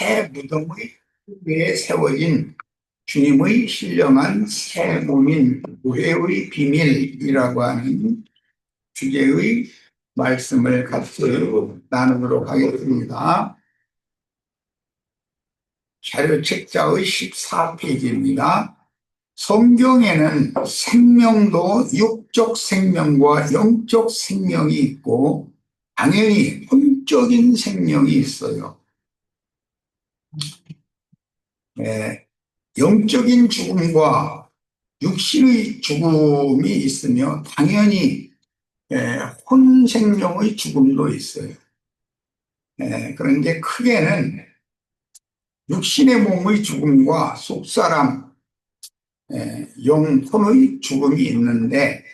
새 무덤의 위에 세워진 주님의 신령한 새 몸인 교회의 비밀이라고 하는 주제의 말씀을 같이 나누도록 하겠습니다. 자료책자의 14페이지입니다. 성경에는 생명도 육적 생명과 영적 생명이 있고 당연히 혼적인 생명이 있어요. 영적인 죽음과 육신의 죽음이 있으며 당연히 혼생명의 죽음도 있어요. 그런데 크게는 육신의 몸의 죽음과 속사람 영혼의 죽음이 있는데,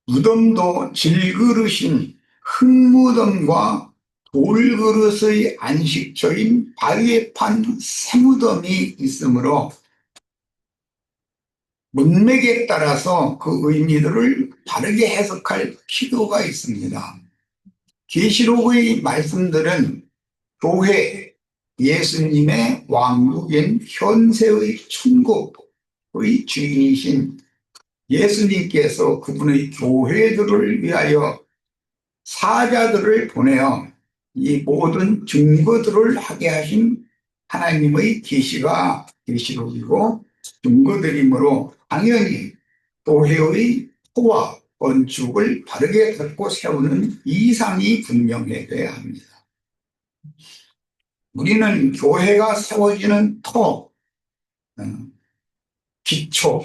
무덤도 질그릇인 흙무덤과 돌그릇의 안식처인 바위에 판 새무덤이 있으므로 문맥에 따라서 그 의미들을 바르게 해석할 필요가 있습니다. 계시록의 말씀들은 교회, 예수님의 왕국인 현세의 천국의 주인이신 예수님께서 그분의 교회들을 위하여 사자들을 보내어 이 모든 증거들을 하게 하신 하나님의 계시가 계시록이고 증거들이므로 당연히 교회의 토와 건축을 바르게 덮고 세우는 이상이 분명해져야 합니다. 우리는 교회가 세워지는 토, 기초,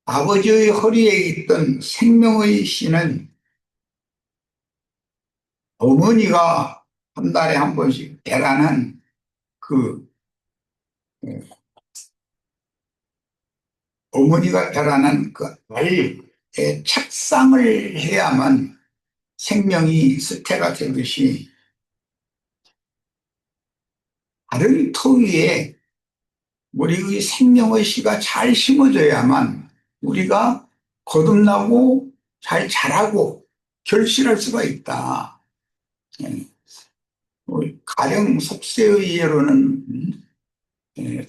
아버지의 허리에 있던 생명의 씨는 어머니가 한 달에 한 번씩 배란한 어머니가 배란한 그 알에 착상을 해야만 생명이 쇠퇴가 되듯이 다른 토 위에 우리의 생명의 씨가 잘 심어져야만 우리가 거듭나고 잘 자라고 결실할 수가 있다. 가령 속세의 예로는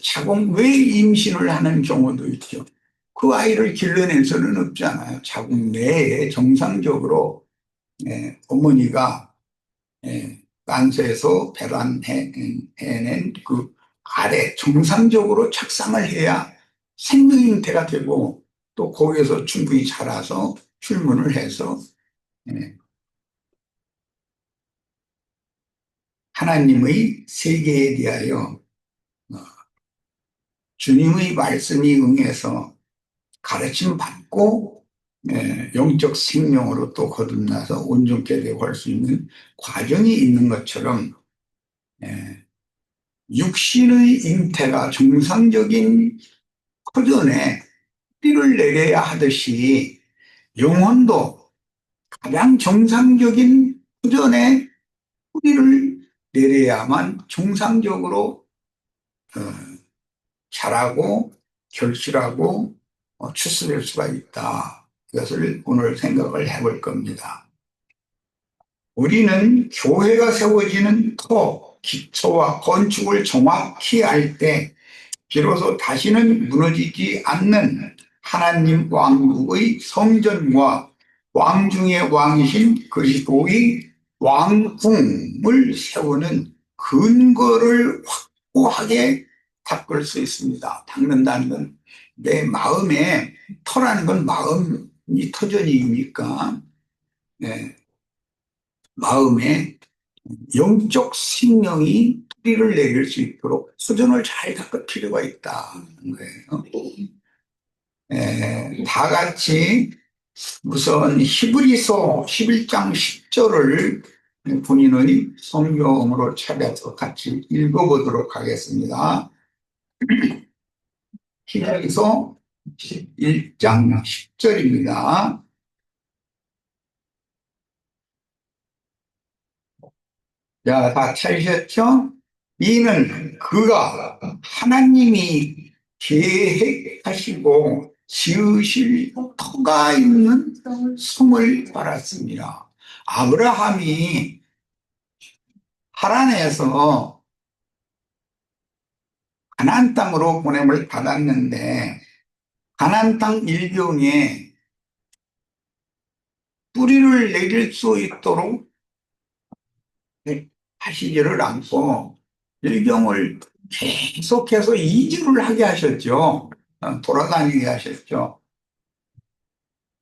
자궁 외 임신을 하는 경우도 있죠. 그 아이를 길러낼 수는 없잖아요. 자궁 내에 정상적으로 어머니가 난소에서 배란해낸 그 알에 정상적으로 착상을 해야 생명 형태가 되고 또 거기에서 충분히 자라서 출문을 해서 하나님의 세계에 대하여 주님의 말씀이 응해서 가르침 받고 영적 생명으로 또 거듭나서 온전케 되고 할 수 있는 과정이 있는 것처럼 육신의 잉태가 정상적인 터전에 뿌리를 내려야 하듯이 영혼도 가장 정상적인 터전에 뿌리를 내려야만 정상적으로 자라고 결실하고 추스릴 수가 있다. 이것을 오늘 생각을 해볼 겁니다. 우리는 교회가 세워지는 토, 기초와 건축을 정확히 알 때 비로소 다시는 무너지지 않는 하나님 왕국의 성전과 왕 중의 왕이신 그리스도의 왕궁을 세우는 근거를 확고하게 닦을 수 있습니다. 닦는다는 건 내 마음에, 터라는 건 마음이 터전이니까 마음에 영적 생명이 뿌리를 내릴 수 있도록 수전을 잘 닦을 필요가 있다는 거예요. 다 같이 우선 히브리서 11장 10절을 본인의 성경으로 찾아서 같이 읽어보도록 하겠습니다. 히브리서 11장 10절입니다. 자, 다 찾으셨죠? 이는 그가 하나님이 계획하시고 지으실 터가 있는 성을 말았습니다. 아브라함이 하란에서 가나안 땅으로 보냄을 받았는데 가나안 땅 일경에 뿌리를 내릴 수 있도록 하시지를 않고 일경을 계속해서 이주를 하게 하셨죠. 돌아다니게 하셨죠.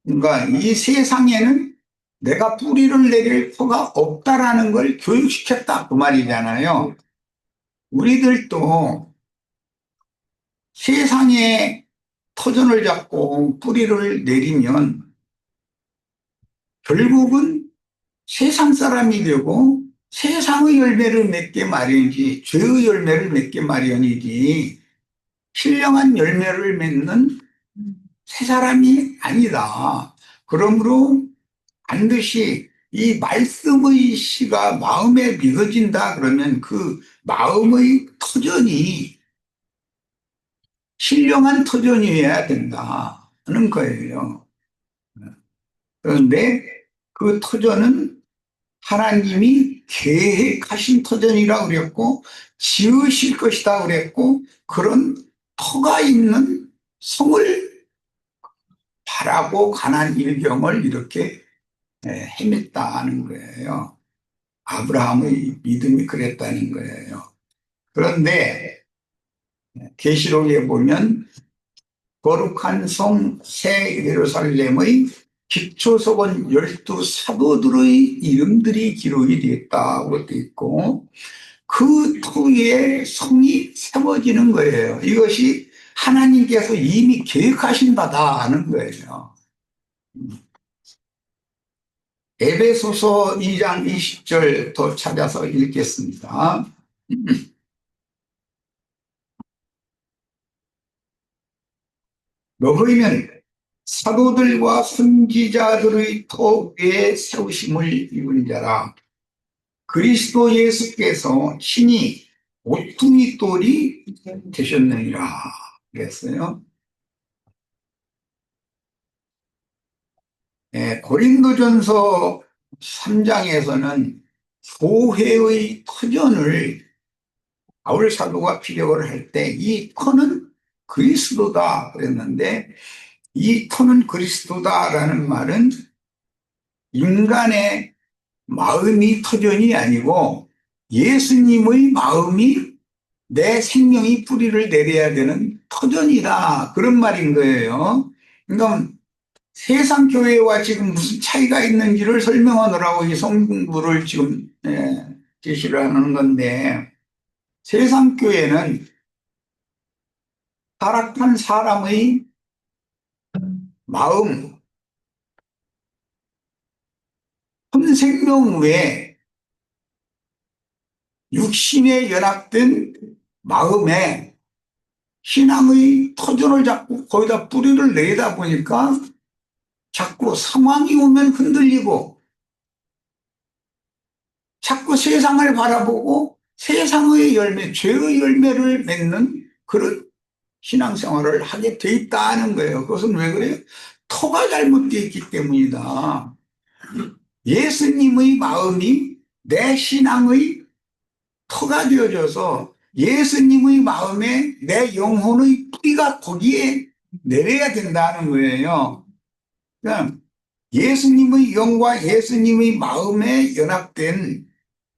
그러니까 이 세상에는 내가 뿌리를 내릴 터가 없다라는 걸 교육시켰다 그 말이잖아요. 우리들도 세상에 터전을 잡고 뿌리를 내리면 결국은 세상 사람이 되고 세상의 열매를 맺게 마련이지 죄의 열매를 맺게 마련이지 신령한 열매를 맺는 새 사람이 아니다. 그러므로 반드시 이 말씀의 씨가 마음에 믿어진다 그러면 그 마음의 터전이 신령한 터전이어야 된다 하는 거예요. 그런데 그 터전은 하나님이 계획하신 터전이라고 그랬고 지으실 것이다 그랬고 그런 터가 있는 성을 바라고 가난 일경을 이렇게 헤맸다는 거예요. 아브라함의 믿음이 그랬다는 거예요. 그런데 계시록에 보면 거룩한 성 새 예루살렘의 기초석은 12 사도들의 이름들이 기록이 되었다고 되어 있고 그 터에 성이 세워지는 거예요. 이것이 하나님께서 이미 계획하신 바다 하는 거예요. 에베소서 2장 20절 더 찾아서 읽겠습니다. 너희는 사도들과 선지자들의 터 위에 세우심을 입은 자라 그리스도 예수께서 친히 모퉁이 돌이 되셨느니라 그랬어요. 고린도전서 3장에서는 교회의 터전을 바울 사도가 피력을 할 때 이 터는 그리스도다 그랬는데 이 터는 그리스도다라는 말은 인간의 마음이 터전이 아니고 예수님의 마음이 내 생명이 뿌리를 내려야 되는 터전이다 그런 말인 거예요. 그러니까 세상 교회와 지금 무슨 차이가 있는지를 설명하느라고 이 성부를 지금 제시를 하는 건데 세상 교회는 타락한 사람의 마음, 현 생명 외에 육신에 연합된 마음에 신앙의 터전을 잡고 거기다 뿌리를 내다 보니까 자꾸 상황이 오면 흔들리고 자꾸 세상을 바라보고 세상의 열매, 죄의 열매를 맺는 그런 신앙생활을 하게 돼 있다는 거예요. 그것은 왜 그래요? 터가 잘못되어 있기 때문이다. 예수님의 마음이 내 신앙의 터가 되어져서 예수님의 마음에 내 영혼의 뿌리가 거기에 내려야 된다는 거예요. 그러니까 예수님의 영과 예수님의 마음에 연합된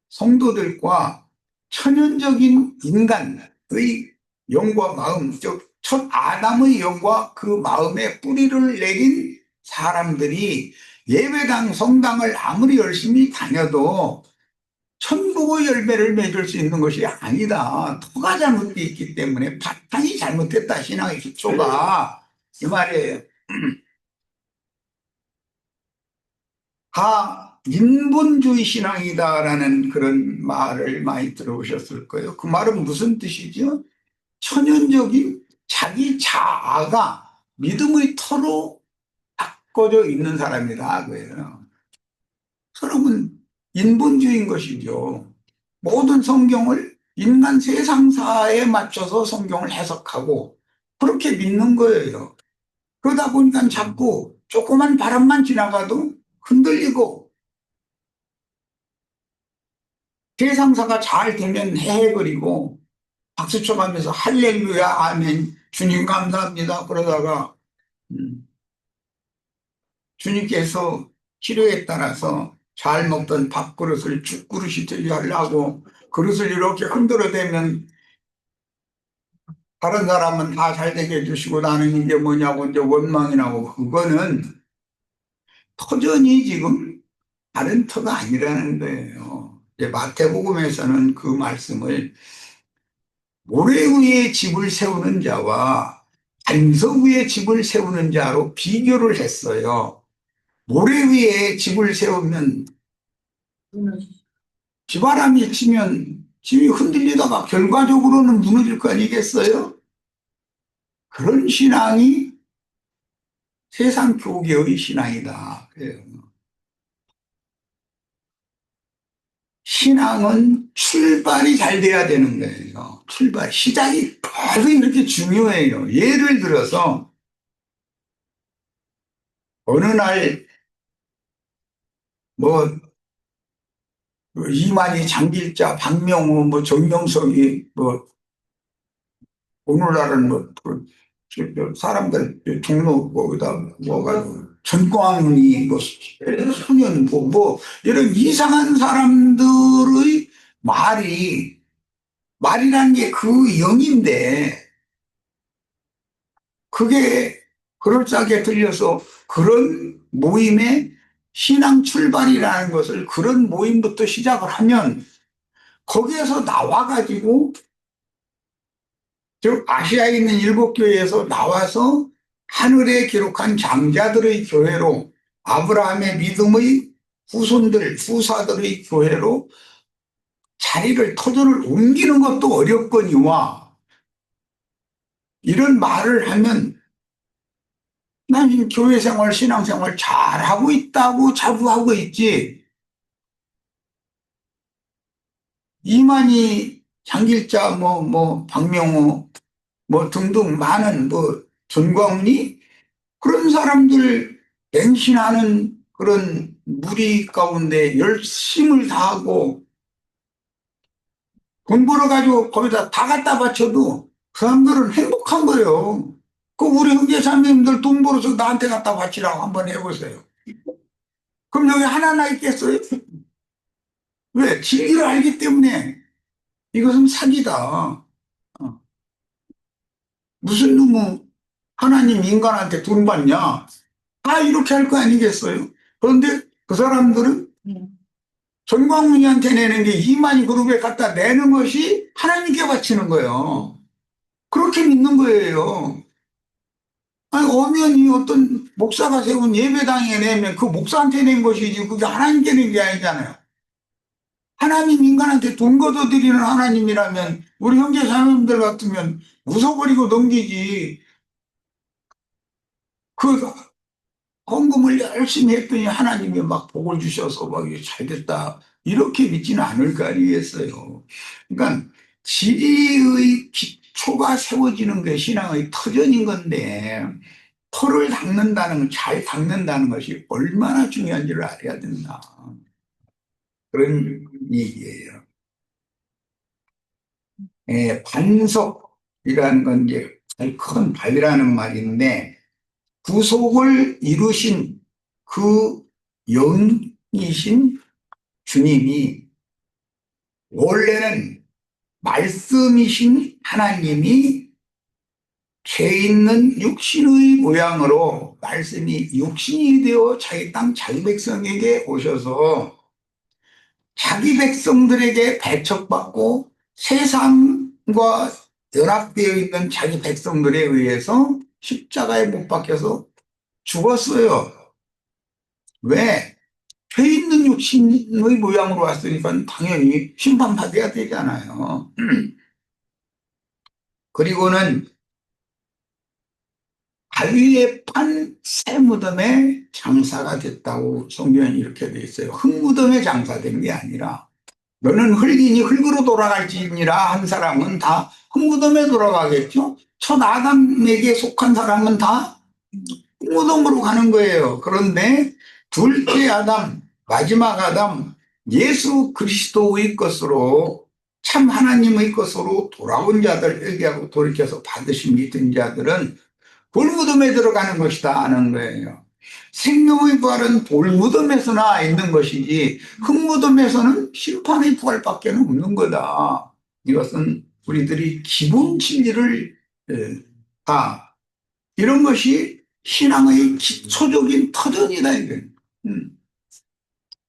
성도들과 천연적인 인간의 영과 마음, 즉 첫 아담의 영과 그 마음에 뿌리를 내린 사람들이 예배당, 성당을 아무리 열심히 다녀도 천국의 열매를 맺을 수 있는 것이 아니다. 토가 잘못되어 있기 때문에 바탕이 잘못됐다. 신앙의 기초가. 이 말이에요. 다 인본주의 신앙이다라는 그런 말을 많이 들어보셨을 거예요. 그 말은 무슨 뜻이죠? 천연적인 자기 자아가 믿음의 터로 바꿔져 있는 사람이다. 그예요. 사람은 인본주의인 것이죠. 모든 성경을 인간 세상사에 맞춰서 성경을 해석하고 그렇게 믿는 거예요. 그러다 보니까 자꾸 조그만 바람만 지나가도 흔들리고 세상사가 잘 되면 헤헤거리고 박수 쳐가면서 할렐루야 아멘 주님 감사합니다 그러다가 음, 주님께서 필요에 따라서 잘 먹던 밥그릇을 죽그릇이 되게 하려고 그릇을 이렇게 흔들어대면 다른 사람은 다 잘 되게 해주시고 나는 이게 뭐냐고 이제 원망이 나고 그거는 터전이 지금 다른 터가 아니라는 거예요. 이제 마태복음에서는 그 말씀을 모래 위에 집을 세우는 자와 반석 위에 집을 세우는 자로 비교를 했어요. 모래 위에 집을 세우면 비바람이 치면 집이 흔들리다가 결과적으로는 무너질 거 아니겠어요? 그런 신앙이 세상 교계의 신앙이다. 그래요. 신앙은 출발이 잘 돼야 되는 거예요. 출발, 시작이 바로 이렇게 중요해요. 예를 들어서 어느 날 뭐 이만희, 장길자, 박명호, 뭐 정명석이 뭐 오늘날은 뭐 사람들 종로 거기다 뭐가 전광훈이 뭐 소년 뭐 이런 이상한 사람들의 말이라는 게 그 영인데 그게 그럴싸하게 들려서 그런 모임의 신앙 출발이라는 것을 그런 모임부터 시작을 하면 거기에서 나와가지고 즉 아시아에 있는 일곱 교회에서 나와서 하늘에 기록한 장자들의 교회로 아브라함의 믿음의 후손들, 후사들의 교회로 자리를 터전을 옮기는 것도 어렵거니와 이런 말을 하면 난 지금 교회 생활, 신앙 생활 잘하고 있다고 자부하고 있지. 이만희, 장길자, 박명호, 뭐 등등 많은 전광훈이 그런 사람들 맹신하는 그런 무리 가운데 열심을 다하고 돈 벌어가지고 거기다 다 갖다 바쳐도 그 사람들은 행복한 거예요. 그 우리 형제자매님들 돈 벌어서 나한테 갖다 바치라고 한번 해보세요. 그럼 여기 하나나 있겠어요? 왜? 진리를 알기 때문에 이것은 사기다. 어. 무슨 놈의 하나님 인간한테 돈 받냐? 다 이렇게 할 거 아니겠어요? 그런데 그 사람들은 전광훈이한테 내는 게 이만희 그룹에 갖다 내는 것이 하나님께 바치는 거예요. 그렇게 믿는 거예요. 아니, 엄연히 어떤 목사가 세운 예배당에 내면 그 목사한테 낸 것이지 그게 하나님께 낸 게 아니잖아요. 하나님 인간한테 돈 걷어들이는 하나님이라면 우리 형제 자매님들 같으면 웃어버리고 넘기지. 그 헌금을 열심히 했더니 하나님이 막 복을 주셔서 막 잘 됐다. 이렇게 믿지는 않을 거 아니겠어요. 그러니까 지리의 기초가 세워지는 게 신앙의 터전인 건데 터를 닦는다는, 잘 닦는다는 것이 얼마나 중요한지를 알아야 된다. 그런 얘기예요. 반석이라는 건 이제 큰 발이라는 말인데 구속을 이루신 그 영이신 주님이 원래는 말씀이신 하나님이 죄 있는 육신의 모양으로 말씀이 육신이 되어 자기 땅 자기 백성에게 오셔서 자기 백성들에게 배척받고 세상과 연합되어 있는 자기 백성들에 의해서 십자가에 못 박혀서 죽었어요. 왜? 죄 있는 육신의 모양으로 왔으니까 당연히 심판받아야 되잖아요. 그리고는 바위에 판 새 무덤의 장사가 됐다고 성경에 이렇게 돼 있어요. 흙 무덤에 장사된 게 아니라 너는 흙이니 흙으로 돌아갈지니라 한 사람은 다 흙무덤에 돌아가겠죠. 첫 아담에게 속한 사람은 다 흙무덤으로 가는 거예요. 그런데 둘째 아담, 마지막 아담, 예수 그리스도의 것으로 참 하나님의 것으로 돌아온 자들 회개하고 돌이켜서 반드시 믿은 자들은 돌무덤에 들어가는 것이다 하는 거예요. 생명의 부활은 돌무덤에서나 있는 것이지 흙무덤에서는 심판의 부활밖에 없는 거다. 이것은 우리들이 기본 진리를 다 이런 것이 신앙의 기초적인 터전이다 이거예요.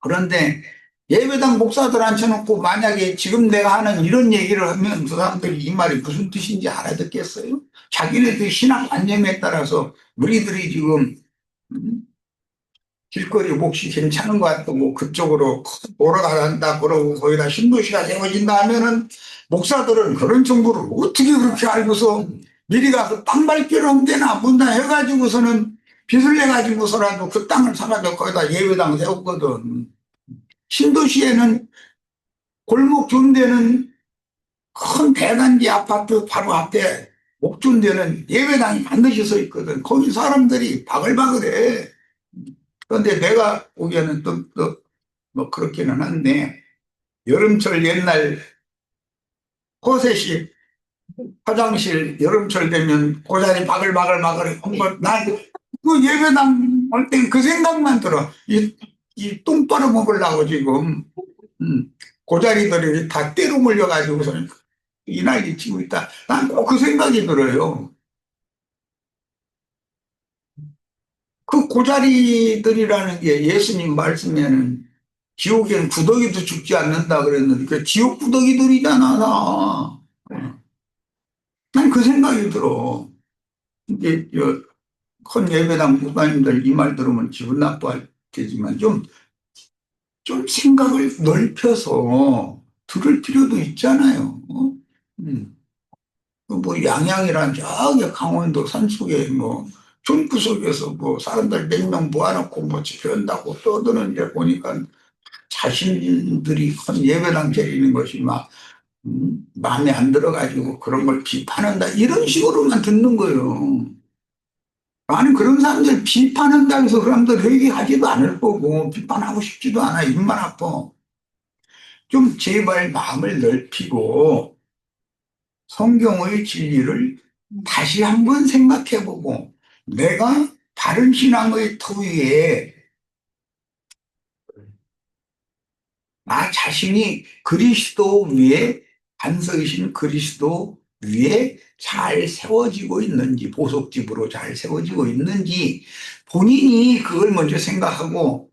그런데 예배당 목사들 앉혀놓고 만약에 지금 내가 하는 이런 얘기를 하면 그 사람들이 이 말이 무슨 뜻인지 알아듣겠어요? 자기네들 신앙관념에 따라서 우리들이 지금 음, 길거리 몫이 괜찮은 것 같고 뭐 그쪽으로 돌아간다 그러고 거기다 신도시가 세워진다 하면은 목사들은 그런 정보를 어떻게 그렇게 알고서 미리 가서 땅 밟기로 되나 뭔다 해가지고서는 빚을 내가지고서라도 그 땅을 사가지고 거기다 예배당 세웠거든. 신도시에는 골목 중대는 큰 대단지 아파트 바로 앞에 목준대는 예배당이 반드시 서 있거든. 거기 사람들이 바글바글해. 그런데 내가 보기에는 뭐 그렇기는 한데 여름철 옛날 호세시 화장실 여름철 되면 고자리 바글바글바글 난그 예배당 할 땐 그 생각만 들어. 똥 빨아먹으려고 지금 고자리들이 다 때로 몰려가지고서 이 난리 치고 있다. 난 꼭 그 생각이 들어요. 그 고자리들이라는 게 예수님 말씀에는 지옥에는 구더기도 죽지 않는다 그랬는데 그 지옥 구더기들이잖아. 난 그 생각이 들어. 이게 큰 예배당 목사님들 이 말 들으면 기분 나빠할 테지만 좀 생각을 넓혀서 들을 필요도 있잖아요. 음. 뭐 양양이란 저기 강원도 산속에 뭐 존구석에서 뭐 사람들 몇 명 모아놓고 뭐 집회한다고 떠드는데 보니까 자신들이 큰 예배당 차리는 것이 막 마음에 안 들어가지고 그런 걸 비판한다 이런 식으로만 듣는 거예요. 나는 그런 사람들 비판한다 해서 그 사람들 회개하지도 않을 거고 비판하고 싶지도 않아. 입만 아파. 좀 제발 마음을 넓히고 성경의 진리를 다시 한번 생각해보고 내가 바른 신앙의 터 위에 나 자신이 그리스도 위에 반석이신 그리스도 위에 잘 세워지고 있는지 보석집으로 잘 세워지고 있는지 본인이 그걸 먼저 생각하고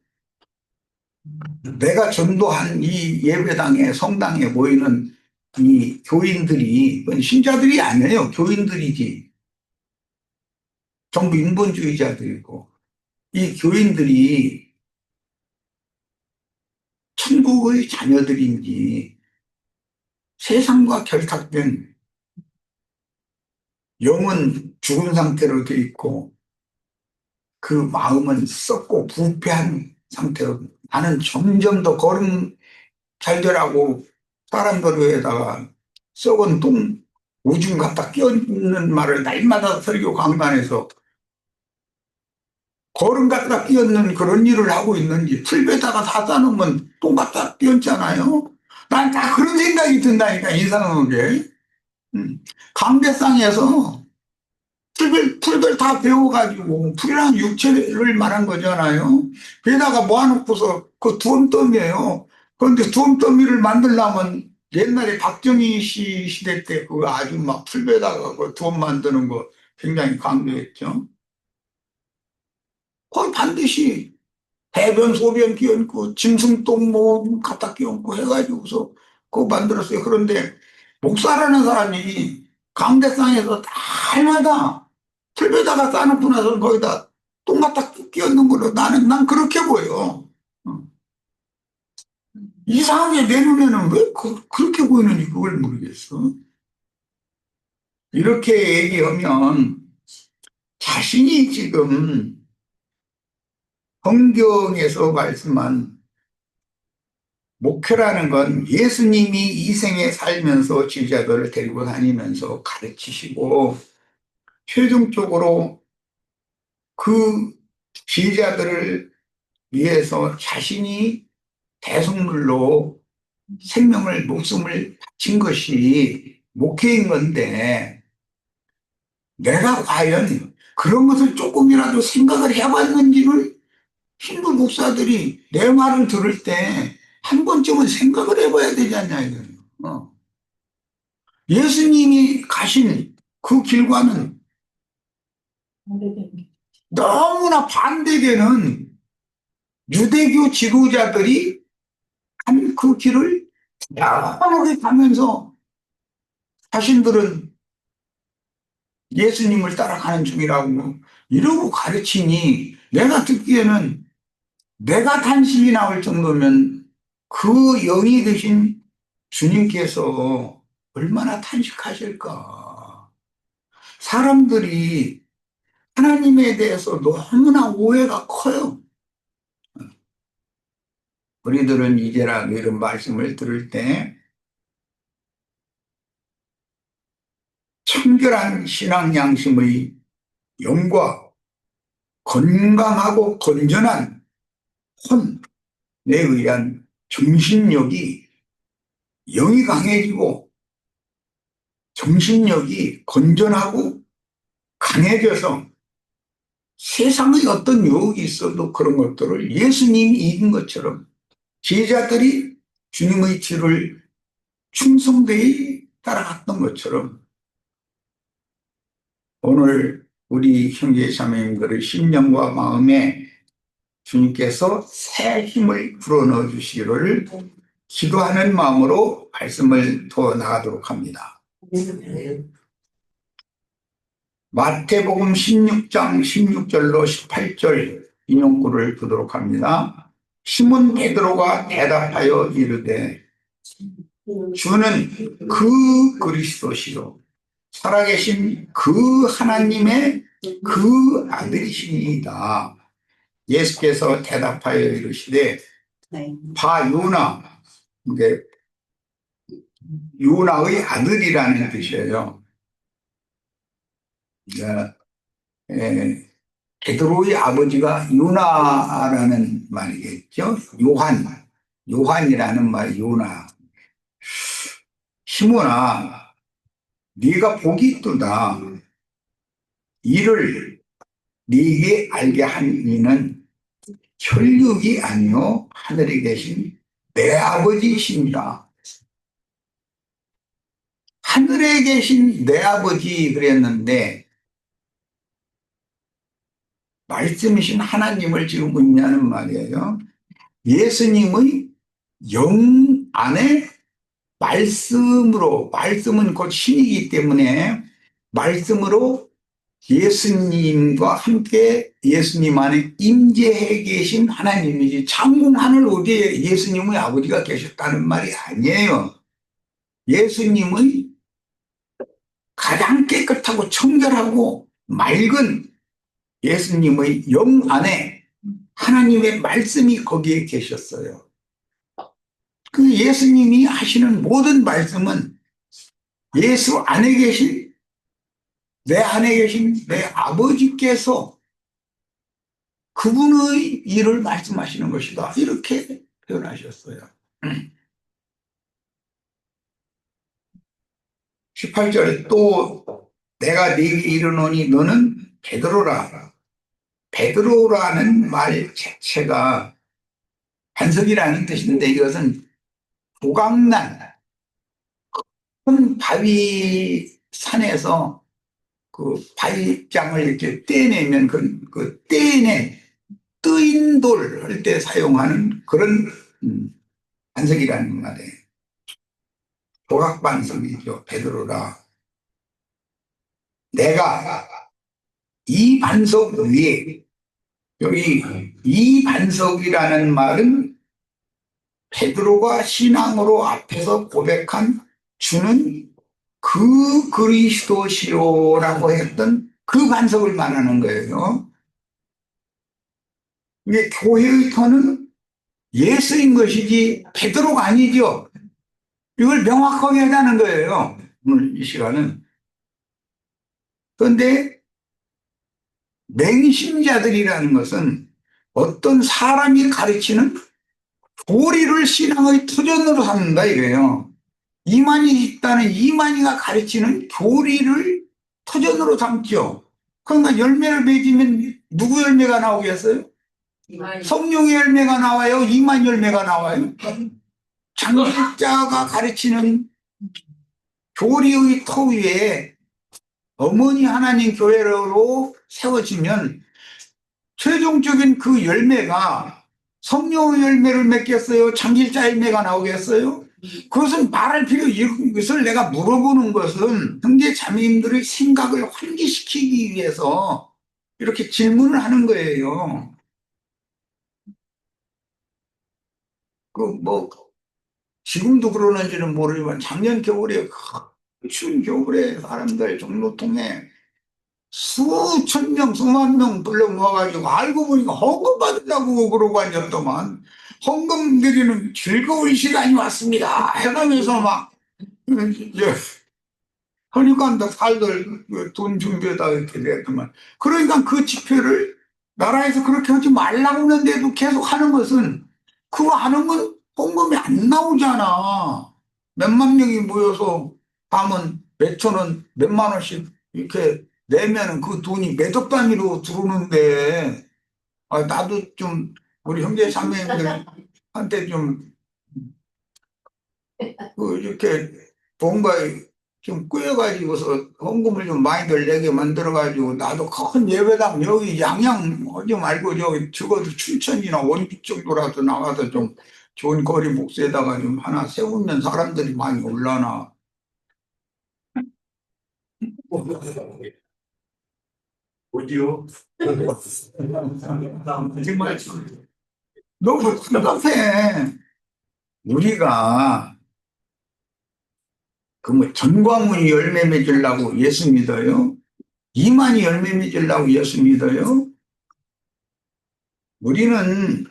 내가 전도한 이 예배당에 성당에 모이는 이 교인들이 신자들이 아니에요. 교인들이지. 전부 인본주의자들이고 이 교인들이 천국의 자녀들인지 세상과 결탁된 영은 죽은 상태로 돼 있고 그 마음은 썩고 부패한 상태로 나는 점점 더 걸음 잘 되라고 사람들 위에다가 썩은 똥 오줌 갖다 끼얹는 말을 날마다 설교 강단에서 거름 갖다 끼얹는 그런 일을 하고 있는지 풀베다가 다 싸놓으면 똥 갖다 끼얹잖아요. 난 다 그런 생각이 든다니까 이상하게. 강대상에서 풀들 다 배워가지고 풀이랑 육체를 말한 거잖아요. 게다가 모아놓고서 그 두엄더미예요. 그런데 두엄더미를 만들려면 옛날에 박정희 씨 시대 때 그거 아주 막 풀베다가 그 두엄 만드는 거 굉장히 강조했죠. 그건 반드시 대변 소변 끼얹고 짐승똥 뭐 갖다 끼얹고 해가지고서 그거 만들었어요. 그런데 목사라는 사람이 강대상에서 날마다 틀에다가 싸놓고 나서 거기다 똥 갖다 끼얹는 걸로 난 그렇게 보여. 어. 이상하게 내 눈에는 왜 그렇게 보이는지 그걸 모르겠어. 이렇게 얘기하면 자신이 지금 성경에서 말씀한 목표라는 건 예수님이 이 생에 살면서 제자들을 데리고 다니면서 가르치시고 최종적으로 그 제자들을 위해서 자신이 대속물로 생명을, 목숨을 바친 것이 목회인 건데, 내가 과연 그런 것을 조금이라도 생각을 해봤는지를 힌두 목사들이 내 말을 들을 때 한 번쯤은 생각을 해봐야 되지 않냐, 이거예요. 예수님이 가신 그 길과는 너무나 반대되는 유대교 지도자들이 한 그 길을 여러 가면서 자신들은 예수님을 따라가는 중이라고 이러고 가르치니, 내가 듣기에는 내가 탄식이 나올 정도면 그 영이 되신 주님께서 얼마나 탄식하실까. 사람들이 하나님에 대해서 너무나 오해가 커요. 우리들은 이제라 이런 말씀을 들을 때 청결한 신앙 양심의 영과 건강하고 건전한 혼에 의한 정신력이, 영이 강해지고 정신력이 건전하고 강해져서 세상의 어떤 유혹이 있어도 그런 것들을 예수님이 이긴 것처럼 제자들이 주님의 뒤를 충성되이 따라갔던 것처럼, 오늘 우리 형제 자매님들의 심령과 마음에 주님께서 새 힘을 불어넣어 주시기를 기도하는 마음으로 말씀을 더 나가도록 합니다. 마태복음 16장 16절로 18절 인용구를 보도록 합니다. 시몬 베드로가 대답하여 이르되 주는 그 그리스도시요 살아계신 그 하나님의 그 아들이시니이다. 예수께서 대답하여 이르시되 바 요나, 이게 요나의 아들이라는 뜻이에요. 베드로의 아버지가 요나라는 말이겠죠. 요한이라는 말이 요나. 시몬아, 네가 복이 있도다. 이를 네게 알게 한 이는 혈육이 아니요 하늘에 계신 내 아버지이십니다. 하늘에 계신 내 아버지 그랬는데 말씀이신 하나님을 지금 의미하는 말이에요. 예수님의 영 안에 말씀으로, 말씀은 곧 신이기 때문에 말씀으로 예수님과 함께 예수님 안에 임재해 계신 하나님이지, 창공 하늘 어디에 예수님의 아버지가 계셨다는 말이 아니에요. 예수님의 가장 깨끗하고 청결하고 맑은 예수님의 영 안에 하나님의 말씀이 거기에 계셨어요. 그 예수님이 하시는 모든 말씀은 예수 안에 계신, 내 안에 계신 내 아버지께서 그분의 일을 말씀하시는 것이다, 이렇게 표현하셨어요. 18절에 또 내가 네게 이르노니 너는 베드로라. 베드로라는 말 자체가 반석이라는 뜻인데, 이것은 조각난 큰 바위 산에서 그 바위장을 이렇게 떼내면 그 떼낸 뜨인 돌 할 때 사용하는 그런 반석이라는 말이에요. 조각 반석이죠. 베드로라. 내가 이 반석 위에, 여기 이 반석이라는 말은 베드로가 신앙으로 앞에서 고백한 주는 그 그리스도시요라고 했던 그 반석을 말하는 거예요. 이게 교회의 터는 예수인 것이지 베드로가 아니죠. 이걸 명확하게 하자는 거예요, 오늘 이 시간은. 그런데 맹신자들이라는 것은 어떤 사람이 가르치는 교리를 신앙의 터전으로 삼는다 이거예요. 이만희 집단은 이만희가 가르치는 교리를 터전으로 삼죠. 그러니까 열매를 맺으면 누구 열매가 나오겠어요? 성령의 열매가 나와요? 이만 열매가 나와요? 장직자가 가르치는 교리의 터 위에 어머니 하나님 교회로 세워지면 최종적인 그 열매가 성령의 열매를 맺겠어요? 장길자 열매가 나오겠어요? 그것은 말할 필요, 이것을 내가 물어보는 것은 형제 자매님들의 생각을 환기시키기 위해서 이렇게 질문을 하는 거예요. 지금도 그러는지는 모르지만 작년 겨울에 추운 겨울에 사람들 종로통에 수천 명, 수만 명 불러 모아가지고 알고 보니까 헌금 받으려고 그러고 앉았더만 헌금 드리는 즐거운 시간이 왔습니다 해가면서 막 이제 하니까 살들 돈 준비하다 이렇게 됐더만. 그러니까 그 집회를 나라에서 그렇게 하지 말라고 하는데도 계속 하는 것은, 그거 하는 건 헌금이 안 나오잖아. 몇만 명이 모여서 하면 몇천 원, 몇만 원씩 이렇게 내면은 그 돈이 몇억 단위로 들어오는데, 나도 좀 우리 형제 자매들한테 좀 이렇게 뭔가 좀 꾸려가지고서 헌금을 좀 많이들 내게 만들어가지고 나도 큰 예배당 여기 양양 하지 말고 저기 적어도 춘천이나 원주 정도라도 나가서 좀 좋은 거리 목수에다가 좀 하나 세우면 사람들이 많이 올라나. 어디요? 정말 너무 심각해. 우리가 그 뭐 전광훈이 열매 맺으려고 예수 믿어요? 이만희 열매 맺으려고 예수 믿어요? 우리는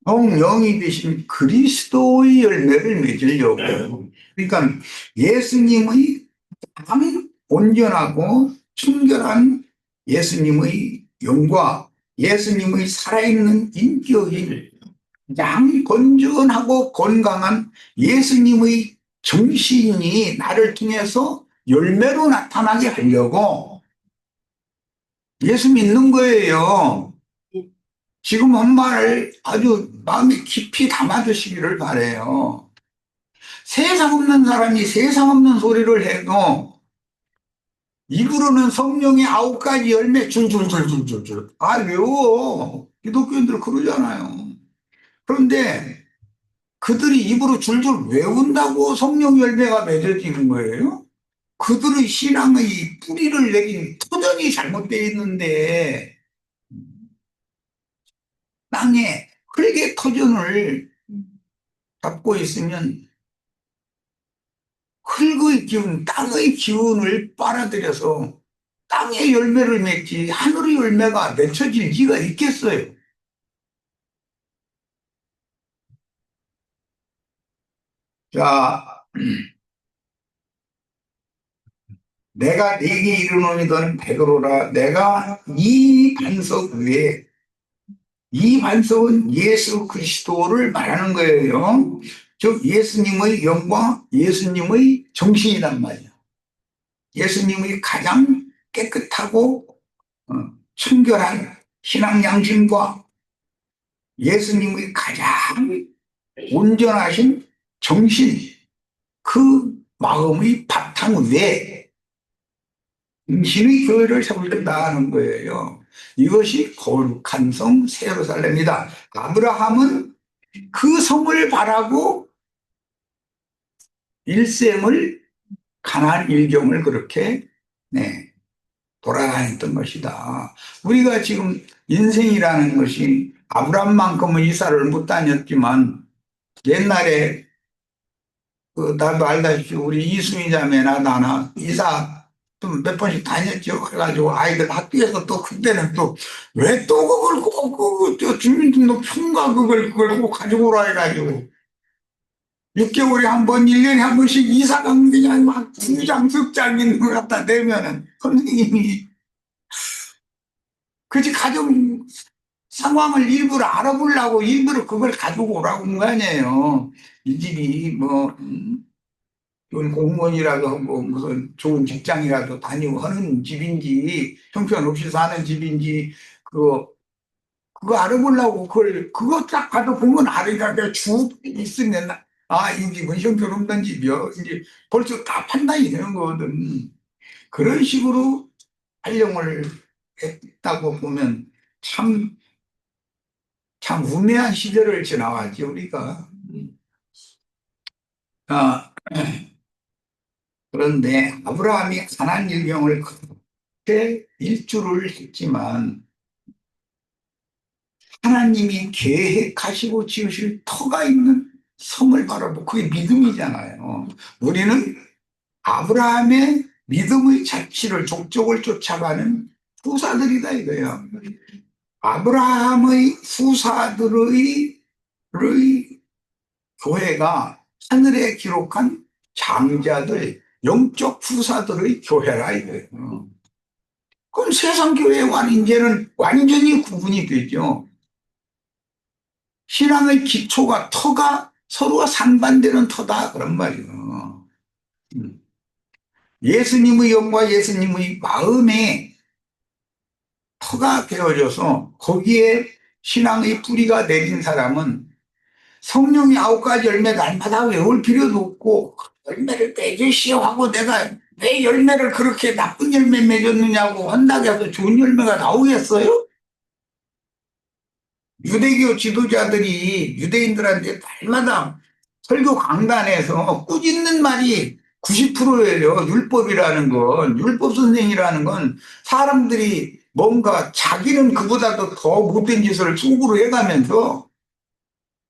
성령이 되신 그리스도의 열매를 맺으려고 해요. 그러니까 예수님의 참 온전하고 순결한 예수님의 영과 예수님의 살아있는 인격이 가장 건전하고 건강한 예수님의 정신이 나를 통해서 열매로 나타나게 하려고 예수 믿는 거예요. 지금 한 말을 아주 마음에 깊이 담아두시기를 바라요. 세상 없는 사람이 세상 없는 소리를 해도 입으로는 성령의 9가지 열매 줄줄줄줄줄줄 외워. 기독교인들 그러잖아요. 그런데 그들이 입으로 줄줄 외운다고 성령 열매가 맺어지는 거예요? 그들의 신앙의 뿌리를 내린 터전이 잘못되어 있는데 땅에 흙의 터전을 잡고 있으면 흙의 기운, 땅의 기운을 빨아들여서 땅의 열매를 맺지 하늘의 열매가 맺혀질 리가 있겠어요? 자, 내가 네게 이르노니 너는 베드로라. 내가 이 반석 위에, 이 반석은 예수 그리스도를 말하는 거예요. 즉 예수님의 영광, 예수님의 정신이란 말이야. 예수님의 가장 깨끗하고 청결한 신앙 양심과 예수님의 가장 온전하신 정신, 그 마음의 바탕 위에 신의 교회를 세우겠다는 거예요. 이것이 거룩한 성 세루살렘이다. 아브라함은 그 성을 바라고 일생을 가나안 일경을 그렇게 돌아다녔던 것이다. 우리가 지금 인생이라는 것이 아브라함만큼은 이사를 못 다녔지만 옛날에 나도 알다시피 우리 이순희 자매나 나나 이사 좀 몇 번씩 다녔죠. 그래가지고 아이들 학교에서 또 그때는 또 왜 또 그걸 꼭 주민등록표인가 그걸 꼭 가지고 오라 해가지고 6개월에 한 번, 1년에 한 번씩 이사 가면 그냥 막 2장, 3장 있는 것 갖다 내면은 선생님이 그치 가정 상황을 일부러 알아보려고 일부러 그걸 가지고 오라고 한 거 아니에요. 이 집이 뭐 좋은 공무원이라도 하고 무슨 좋은 직장이라도 다니고 하는 집인지 형편없이 사는 집인지 그거 알아보려고 그거 딱 봐도 보면 알으니까 쭉 있으면 이 집은 형편없는 집이요. 이제 벌써 다 판단이 되는 거거든. 그런 식으로 활용을 했다고 보면 참, 참 우매한 시절을 지나왔지, 우리가. 아, 그런데 아브라함이 가나안 일경을 그렇게 일주를 했지만 하나님이 계획하시고 지으실 터가 있는 성을 바라보고 그게 믿음이잖아요. 우리는 아브라함의 믿음의 자취를 족족을 쫓아가는 후사들이다 이거예요. 아브라함의 후사들의 교회가 하늘에 기록한 장자들, 영적 후사들의 교회라 이거예요. 그럼 세상 교회와 이제는 완전히 구분이 되죠. 신앙의 기초가 터가 서로가 상반되는 터다 그런 말이에요. 예수님의 영과 예수님의 마음에 터가 되어져서 거기에 신앙의 뿌리가 내린 사람은 성령이 9가지 열매 날마다 외울 필요도 없고 열매를 맺으시오 하고 내가 왜 열매를 그렇게 나쁜 열매 맺었느냐고 한다고 해서 좋은 열매가 나오겠어요? 유대교 지도자들이 유대인들한테 날마다 설교 강단에서 꾸짖는 말이 90%예요. 율법이라는 건, 율법 선생이라는 건 사람들이 뭔가 자기는 그보다도 더 못된 짓을 속으로 해가면서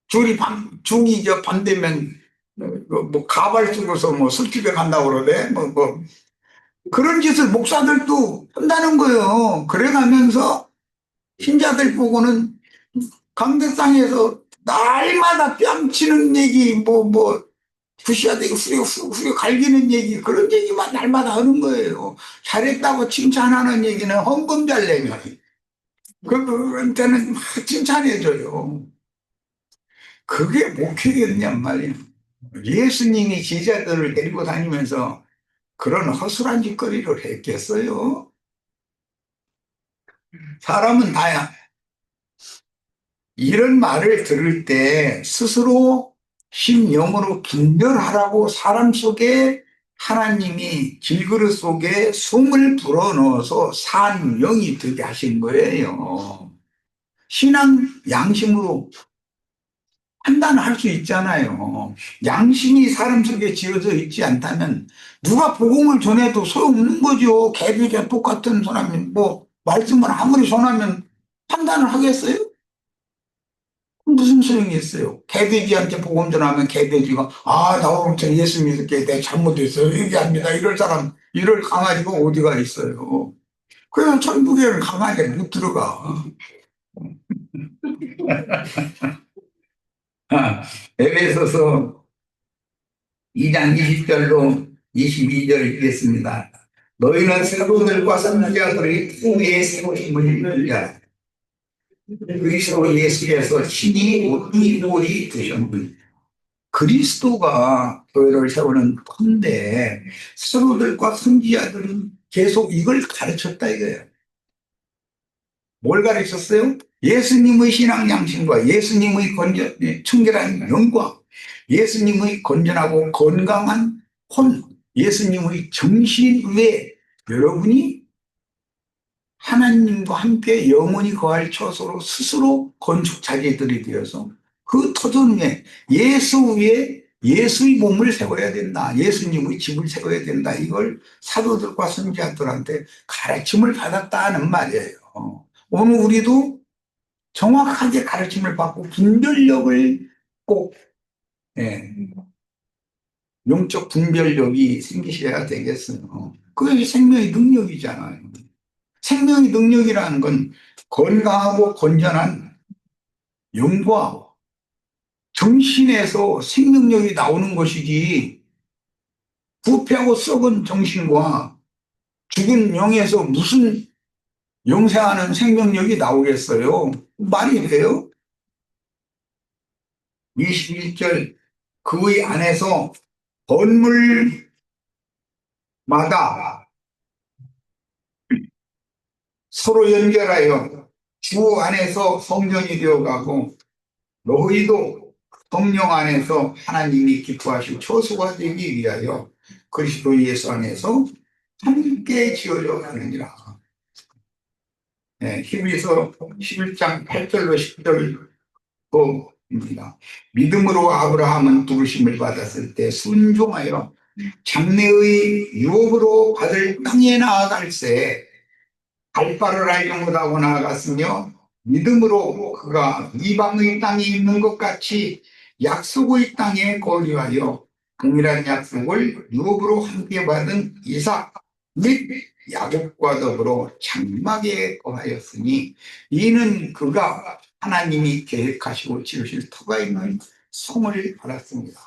중이 밤 되면 뭐 가발 쓰고서 뭐 술집에 간다고 그러대. 그런 짓을 목사들도 한다는 거예요. 그래가면서 신자들 보고는 강대상에서 날마다 뺨치는 얘기, 굿이야되고 후려 갈기는 얘기, 그런 얘기만 날마다 하는 거예요. 잘했다고 칭찬하는 얘기는 헌금 잘 내면. 그한테는 막 칭찬해줘요. 그게 목회겠냔 말이에요. 예수님이 제자들을 데리고 다니면서 그런 허술한 짓거리를 했겠어요? 사람은 다야. 이런 말을 들을 때 스스로 심령으로 분별하라고 사람 속에 하나님이 질그릇 속에 숨을 불어넣어서 산 영이 되게 하신 거예요. 신앙 양심으로 판단할 수 있잖아요. 양심이 사람 속에 지어져 있지 않다면 누가 복음을 전해도 소용없는 거죠. 개비자 똑같은 사람이 말씀을 아무리 전하면 판단을 하겠어요? 무슨 소용이 있어요? 개돼지한테 복음 전하면 개돼지가 나 오늘 예수 믿을게 내 잘못했어요 얘기합니다. 이럴 사람 이럴 강아지가 어디가 있어요? 그래서 천국에는 강아지가 못 들어가. 에베소서 2장 20절로 22절 읽겠습니다. 너희는 세도들과 선지자들의 후에 세우심을 알라. 그리스도 예수께서 친히 우리 꼴이 되셨느니라. 그리스도가 교회를 세우는 건데 서로들과 선지자들은 계속 이걸 가르쳤다 이거예요. 뭘 가르쳤어요? 예수님의 신앙 양심과 예수님의 청결한 영과 예수님의 건전하고 건강한 혼, 예수님의 정신 위에 여러분이 하나님과 함께 영원히 거할 처소로 스스로 건축 자재들이 되어서 그 터전 위에 예수 위에 예수의 몸을 세워야 된다. 예수님의 집을 세워야 된다. 이걸 사도들과 선지자들한테 가르침을 받았다는 말이에요. 오늘 우리도 정확하게 가르침을 받고 분별력을 꼭 예, 영적 분별력이 생기셔야 되겠어요. 그게 생명의 능력이잖아요. 생명의 능력이라는 건 건강하고 건전한 영과 정신에서 생명력이 나오는 것이지 부패하고 썩은 정신과 죽은 영에서 무슨 영생하는 생명력이 나오겠어요? 말이 돼요? 21절 그의 안에서 건물마다 서로 연결하여 주 안에서 성전이 되어가고 너희도 성령 안에서 하나님이 기뻐하시고 처소가 되기 위하여 그리스도 예수 안에서 함께 지어져 가느니라. 네, 히브리서 11장 8절로 10절입니다. 믿음으로 아브라함은 부르심을 받았을 때 순종하여 장래의 유업으로 받을 땅에 나아갈새 갈 바를 알지 못하고 나아갔으며 믿음으로 그가 이방의 땅에 있는 것 같이 약속의 땅에 거류하여 동일한 약속을 유업으로 함께 받은 이삭 및 야곱과 더불어 장막에 거하였으니 이는 그가 하나님이 계획하시고 지으실 터가 있는 성을 받았습니다.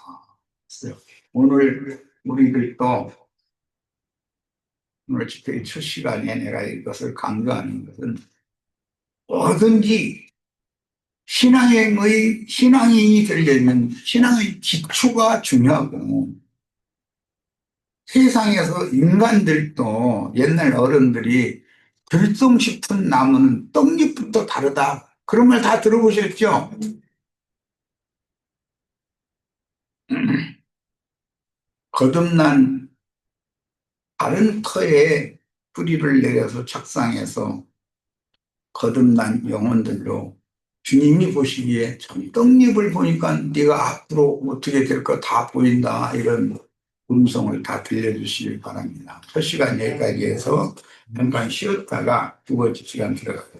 오늘 우리들도 오늘 집회의 첫 시간에 내가 이것을 강조하는 것은 뭐든지 신앙인이 되려면 신앙의 기초가 중요하고 세상에서 인간들도 옛날 어른들이 들송 싶은 나무는 떡잎부터 다르다. 그런 말 다 들어보셨죠? 거듭난 다른 터에 뿌리를 내려서 착상해서 거듭난 영혼들로 주님이 보시기에 참 떡잎을 보니까 네가 앞으로 어떻게 될 거 다 보인다 이런 음성을 다 들려주시길 바랍니다. 첫 시간 여기까지 해서 잠깐 쉬었다가 두 번째 시간 들어가요.